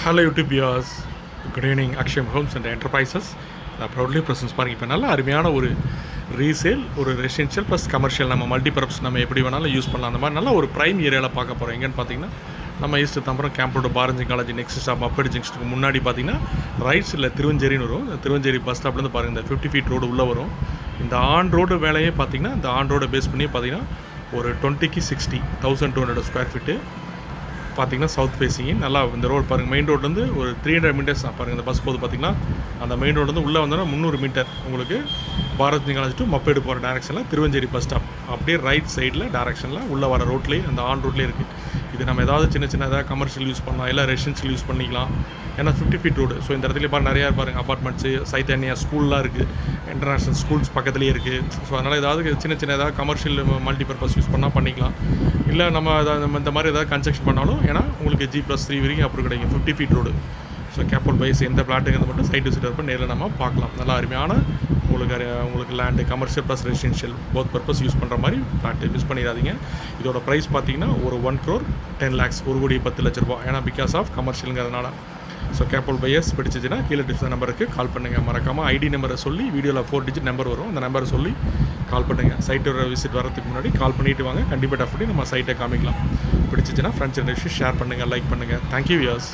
Hello YouTube viewers, good evening. Aksham Homes and Enterprises proudly presents பாருங்க. இப்போ நல்ல அருமையான ஒரு ரீசேல், ஒரு ரெசிடென்ஷியல் ப்ளஸ் கமர்ஷியல் நம்ம மல்டிபர்பஸ் நம்ம எப்படி வேணாலும் யூஸ் பண்ணலாம். அந்த மாதிரி நல்ல ஒரு ப்ரைம் ஏரியாவில் பார்க்க போகிறோம். எங்கன்னு பார்த்தீங்கன்னா நம்ம ஈஸ்ட் தாம்பரம் கேம்போட பாரஞ்சி காலேஜ் நெக்ஸ்ட் ஸ்டாப் அப்படி ஜங்ஷனுக்கு முன்னாடி பார்த்தீங்கன்னா ரைட் சைடில் திருவஞ்சேரின்னு வரும். இந்த திருவஞ்சேரி பஸ் ஸ்டாப்லேருந்து பாருங்கள், இந்த 50 feet ரோடு உள்ளே வரும். இந்த ஆன் ரோடு வேலையே பார்த்தீங்கன்னா இந்த ஆன் ரோடை பேஸ் பண்ணி பார்த்தீங்கன்னா ஒரு 20க்கு 60 1200 ஸ்கொயர் ஃபீட்டு பார்த்தீங்கன்னா சவுத் ஃபேஸிங் நல்லா இந்த ரோடு பாருங்கள். மெயின் ரோட்லேருந்து ஒரு 300 மீட்டர்ஸ் பாருங்கள். இந்த பஸ் போது பார்த்தீங்கன்னா அந்த மெயின் ரோட்லேருந்து உள்ளே வந்தோன்னா 300 மீட்டர் உங்களுக்கு பாரத் காலேஜ் டு மப்பேடு போகிற டேரெக்ஷனில் திருவஞ்சேரி பஸ் ஸ்டாப் அப்படியே ரைட் சைடில் டேரெக்ஷனில் உள்ளே வர ரோட்லேயே அந்த ஆன் ரோட்லேயே இருக்குது. இது நம்ம ஏதாவது சின்ன எதாவது கமர்ஷியல் யூஸ் பண்ணலாம், இல்லை ரெசிடென்ஷியல் யூஸ் பண்ணிக்கலாம். ஏன்னா 50 feet ரோடு. ஸோ இந்த இடத்துல பாருங்கள் நிறையா பாருங்கள் அப்பார்ட்மெண்ட்ஸு, சைத்தன்யா ஸ்கூல்லாம் இருக்குது, இன்டர்நேஷ்னல் ஸ்கூல்ஸ் பக்கத்துலேயே இருக்குது. ஸோ அதனால் ஏதாவது சின்ன எதாவது கமர்ஷியல் மல்டிபர்பஸ் யூஸ் பண்ணால் பண்ணிக்கலாம். இல்லை நம்ம இந்த மாதிரி ஏதாவது கன்ஸ்ட்ரக்ஷன் பண்ணாலும் ஏன்னா உங்களுக்கு G+3 வரைக்கும் அப்புறம் கிடைக்கும் 50 feet ரோடு. ஸோ கேப்பல் பைஸ் எந்த பிளாட்டுங்கிறது மட்டும் சைட் விசிட் இருப்போம், நேரில் நம்ம பார்க்கலாம். நல்லா அருமையான உங்களுக்கு land commercial plus residential both purpose use பண்ணுற மாதிரி பிளாட்டு மிஸ் பண்ணிடாதீங்க. இதோட ப்ரைஸ் பார்த்தீங்கன்னா ஒரு 1 crore 10 lakhs, 1,10,00,000 ரூபா. ஏன்னா பிகாஸ் ஆஃப் கமர்ஷியலுங்கிறதுனால. ஸோ கேப்பல் பையர்ஸ் பிடிச்சிச்சின்னா கீழே டிஸ்பிளே நம்பருக்கு கால் பண்ணுங்கள். மறக்காமல் ஐடி நம்பரை சொல்லி வீடியோவில் 4 digit நம்பர் வரும், அந்த நம்பரை சொல்லி கால் பண்ணுங்கள். சைட்டோட விசிட் வரதுக்கு முன்னாடி கால் பண்ணிவிட்டு வாங்க. கண்டிப்பாக டெஃபினெட்லி நம்ம சைட்டை காமிக்கலாம். பிடிச்சிச்சின்னா ஃப்ரெண்ட்ஸ் அண்ட் ஷேர் பண்ணுங்கள், லைக் பண்ணுங்கள். Thank you wears.